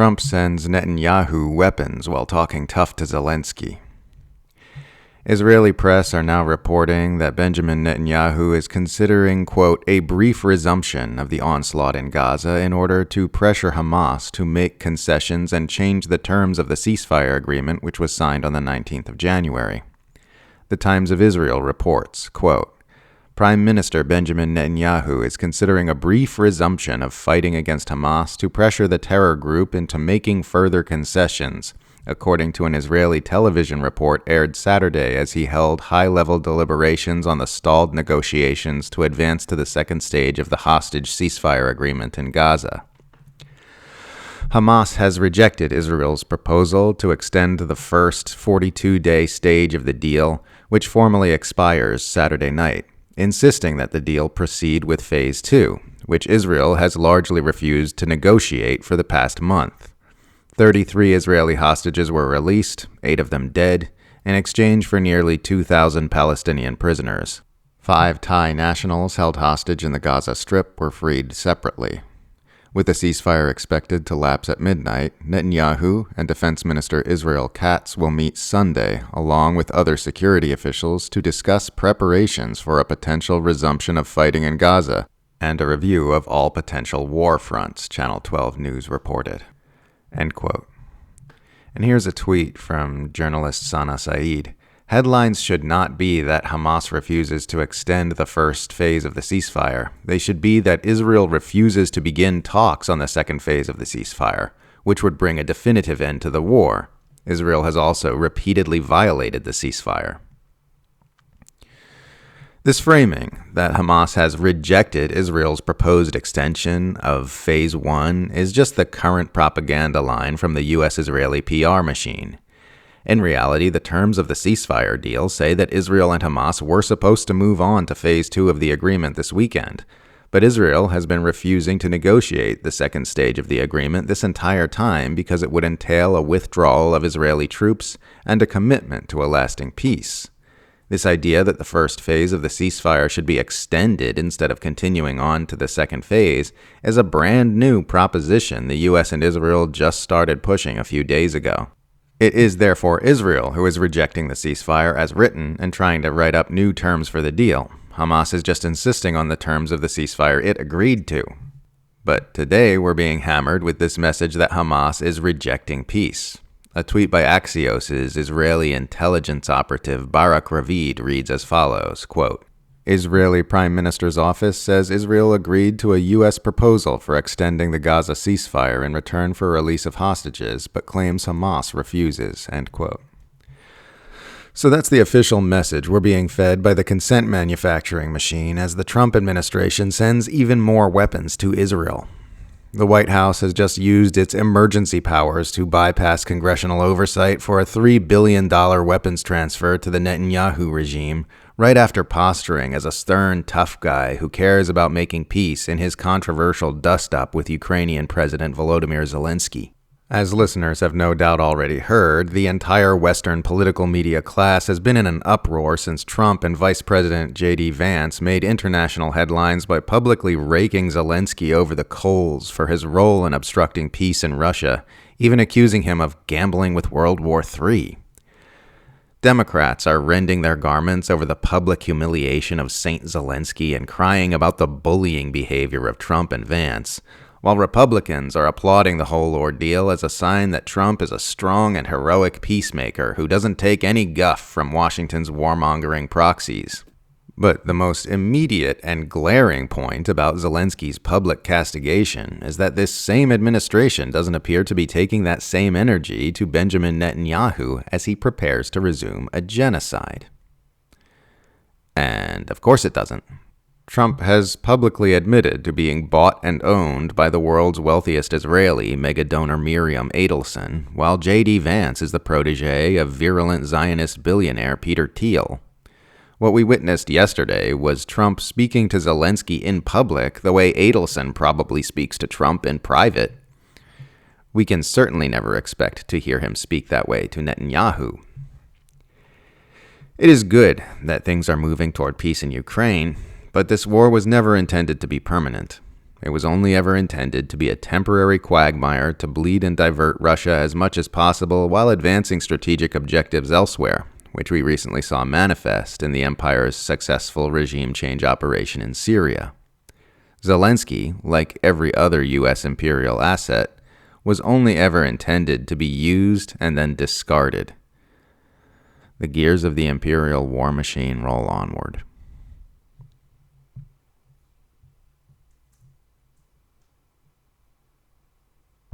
Trump sends Netanyahu weapons while talking tough to Zelensky. Israeli press are now reporting that Benjamin Netanyahu is considering, quote, a brief resumption of the onslaught in Gaza in order to pressure Hamas to make concessions and change the terms of the ceasefire agreement which was signed on the 19th of January. The Times of Israel reports, quote, Prime Minister Benjamin Netanyahu is considering a brief resumption of fighting against Hamas to pressure the terror group into making further concessions, according to an Israeli television report aired Saturday as he held high-level deliberations on the stalled negotiations to advance to the second stage of the hostage ceasefire agreement in Gaza. Hamas has rejected Israel's proposal to extend the first 42-day stage of the deal, which formally expires Saturday night, insisting that the deal proceed with Phase 2, which Israel has largely refused to negotiate for the past month. 33 Israeli hostages were released, 8 of them dead, in exchange for nearly 2,000 Palestinian prisoners. 5 Thai nationals held hostage in the Gaza Strip were freed separately. With the ceasefire expected to lapse at midnight, Netanyahu and Defense Minister Israel Katz will meet Sunday, along with other security officials, to discuss preparations for a potential resumption of fighting in Gaza and a review of all potential war fronts, Channel 12 News reported. End quote. And here's a tweet from journalist Sana Saeed. Headlines should not be that Hamas refuses to extend the first phase of the ceasefire. They should be that Israel refuses to begin talks on the second phase of the ceasefire, which would bring a definitive end to the war. Israel has also repeatedly violated the ceasefire. This framing, that Hamas has rejected Israel's proposed extension of Phase 1, is just the current propaganda line from the U.S.-Israeli PR machine. In reality, the terms of the ceasefire deal say that Israel and Hamas were supposed to move on to Phase 2 of the agreement this weekend, but Israel has been refusing to negotiate the second stage of the agreement this entire time because it would entail a withdrawal of Israeli troops and a commitment to a lasting peace. This idea that the first phase of the ceasefire should be extended instead of continuing on to the second phase is a brand new proposition the U.S. and Israel just started pushing a few days ago. It is therefore Israel who is rejecting the ceasefire as written and trying to write up new terms for the deal. Hamas is just insisting on the terms of the ceasefire it agreed to. But today we're being hammered with this message that Hamas is rejecting peace. A tweet by Axios' Israeli intelligence operative Barak Ravid reads as follows, quote, Israeli Prime Minister's office says Israel agreed to a U.S. proposal for extending the Gaza ceasefire in return for release of hostages, but claims Hamas refuses, end quote. So that's the official message we're being fed by the consent manufacturing machine as the Trump administration sends even more weapons to Israel. The White House has just used its emergency powers to bypass congressional oversight for a $3 billion weapons transfer to the Netanyahu regime, right after posturing as a stern, tough guy who cares about making peace in his controversial dust-up with Ukrainian President Volodymyr Zelensky. As listeners have no doubt already heard, the entire Western political media class has been in an uproar since Trump and Vice President JD Vance made international headlines by publicly raking Zelensky over the coals for his role in obstructing peace in Russia, even accusing him of gambling with World War III. Democrats are rending their garments over the public humiliation of Saint Zelensky and crying about the bullying behavior of Trump and Vance, while Republicans are applauding the whole ordeal as a sign that Trump is a strong and heroic peacemaker who doesn't take any guff from Washington's warmongering proxies. But the most immediate and glaring point about Zelensky's public castigation is that this same administration doesn't appear to be taking that same energy to Benjamin Netanyahu as he prepares to resume a genocide. And of course it doesn't. Trump has publicly admitted to being bought and owned by the world's wealthiest Israeli, megadonor Miriam Adelson, while JD Vance is the protégé of virulent Zionist billionaire Peter Thiel. What we witnessed yesterday was Trump speaking to Zelensky in public the way Adelson probably speaks to Trump in private. We can certainly never expect to hear him speak that way to Netanyahu. It is good that things are moving toward peace in Ukraine, but this war was never intended to be permanent. It was only ever intended to be a temporary quagmire to bleed and divert Russia as much as possible while advancing strategic objectives elsewhere, which we recently saw manifest in the empire's successful regime change operation in Syria. Zelensky, like every other U.S. imperial asset, was only ever intended to be used and then discarded. The gears of the imperial war machine roll onward.